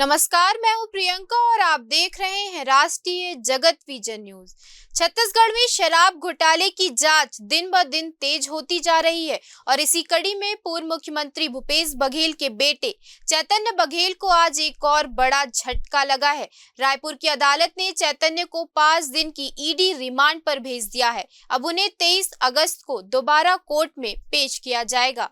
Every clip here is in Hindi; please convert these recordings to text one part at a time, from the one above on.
नमस्कार, मैं हूं प्रियंका और आप देख रहे हैं राष्ट्रीय जगत विजन न्यूज। छत्तीसगढ़ में शराब घोटाले की जांच दिन ब दिन तेज होती जा रही है और इसी कड़ी में पूर्व मुख्यमंत्री भूपेश बघेल के बेटे चैतन्य बघेल को आज एक और बड़ा झटका लगा है। रायपुर की अदालत ने चैतन्य को 5 दिन की ईडी रिमांड पर भेज दिया है। अब उन्हें 23 अगस्त को दोबारा कोर्ट में पेश किया जाएगा।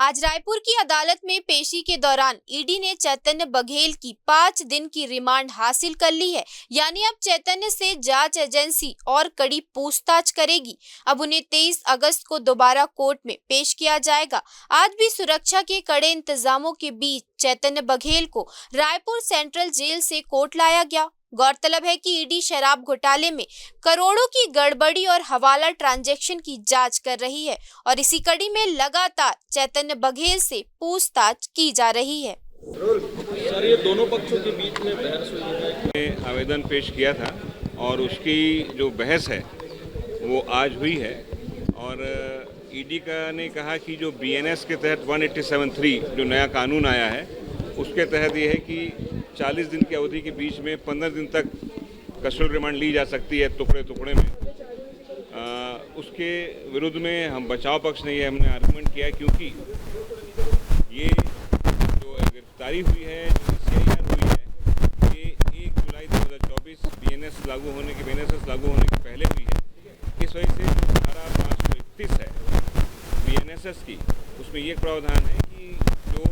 आज रायपुर की अदालत में पेशी के दौरान ईडी ने चैतन्य बघेल की 5 दिन की रिमांड हासिल कर ली है। यानी अब चैतन्य से जांच एजेंसी और कड़ी पूछताछ करेगी। अब उन्हें 23 अगस्त को दोबारा कोर्ट में पेश किया जाएगा। आज भी सुरक्षा के कड़े इंतजामों के बीच चैतन्य बघेल को रायपुर सेंट्रल जेल से कोर्ट लाया गया। गौरतलब है कि ईडी शराब घोटाले में करोड़ों की गड़बड़ी और हवाला ट्रांजैक्शन की जांच कर रही है और इसी कड़ी में लगातार चैतन्य बघेल से पूछताछ की जा रही है। सर, ये दोनों पक्षों के बीच में बहस हुई है। आवेदन पेश किया था और उसकी जो बहस है वो आज हुई है और ईडी का ने कहा कि जो बीएनएस के तहत 187(3) जो नया कानून आया है उसके तहत ये है कि 40 दिन की अवधि के बीच में 15 दिन तक कस्टोडियल रिमांड ली जा सकती है टुकड़े टुकड़े में। उसके विरुद्ध में हम बचाव पक्ष ने ये हमने आर्गूमेंट किया क्योंकि ये जो गिरफ्तारी हुई है, जो CIR हुई है, ये 1 जुलाई 2024 BNSS लागू होने के पहले हुई है। इस वजह से धारा 531 है BNSS की, उसमें ये प्रावधान है कि जो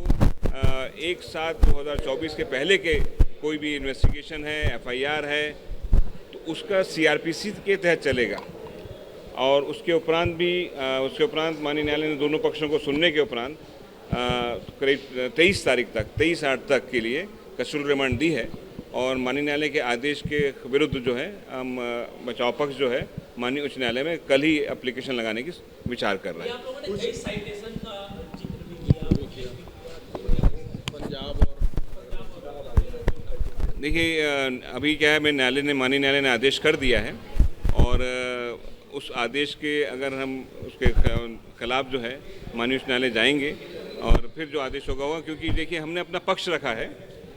1/7/2024 के पहले के कोई भी इन्वेस्टिगेशन है, FIR है, तो उसका CRPC के तहत चलेगा। और उसके उपरांत माननीय न्यायालय ने दोनों पक्षों को सुनने के उपरांत करीब 23/8 तक के लिए कस्टोडियल रिमांड दी है और माननीय न्यायालय के आदेश के विरुद्ध जो है हम बचाव पक्ष जो है माननीय उच्च न्यायालय में कल ही एप्लीकेशन लगाने की विचार कर रहे हैं। देखिए, अभी क्या है, माननीय न्यायालय ने आदेश कर दिया है और उस आदेश के अगर हम उसके खिलाफ जो है माननीय उच्च न्यायालय जाएंगे और फिर जो आदेश होगा क्योंकि देखिए हमने अपना पक्ष रखा है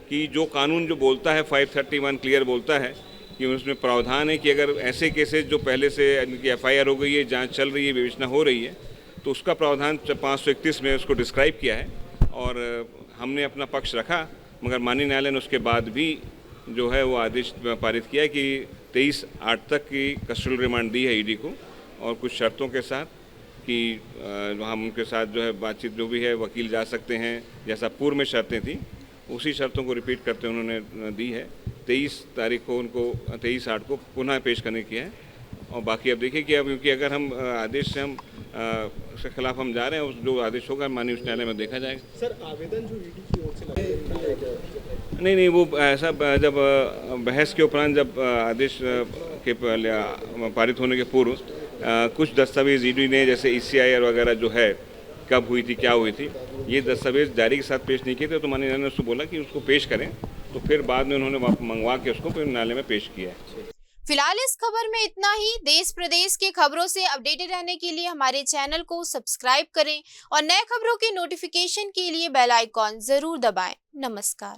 कि जो कानून जो बोलता है 531 क्लियर बोलता है कि उसमें प्रावधान है कि अगर ऐसे केसेस जो पहले से इनकी FIR हो गई है, जांच चल रही है, विवेचना हो रही है, तो उसका प्रावधान 531 में उसको डिस्क्राइब किया है और हमने अपना पक्ष रखा। मगर माननीय न्यायालय ने उसके बाद भी जो है वो आदेश पारित किया है कि 23/8 तक की कस्टोडियल रिमांड दी है ईडी को और कुछ शर्तों के साथ कि हम उनके साथ जो है बातचीत जो भी है वकील जा सकते हैं, जैसा पूर्व में शर्तें थी उसी शर्तों को रिपीट करते उन्होंने दी है। 23 तारीख को उनको 23/8 को पुनः पेश करने की है और बाकी अब देखिए कि अब क्योंकि अगर हम आदेश से हम उसके खिलाफ हम जा रहे हैं, जो आदेश होगा माननीय उच्च न्यायालय में देखा जाएगा। सर, आवेदन जो ईडी की ओर से लगाया नहीं, वो ऐसा जब बहस के उपरांत जब आदेश के पारित होने के पूर्व कुछ दस्तावेज ईडी ने जैसे ECIR वगैरह जो है कब हुई थी, क्या हुई थी, ये दस्तावेज जारी के साथ पेश नहीं किए थे, तो माननीय न्यायालय ने उसको बोला कि उसको पेश करें, तो फिर बाद में उन्होंने मंगवा के उसको फिर न्यायालय में पेश किया है। फिलहाल इस खबर में इतना ही। देश प्रदेश के खबरों से अपडेटेड रहने के लिए हमारे चैनल को सब्सक्राइब करें और नए खबरों के नोटिफिकेशन के लिए बेल आइकॉन जरूर दबाएं। नमस्कार।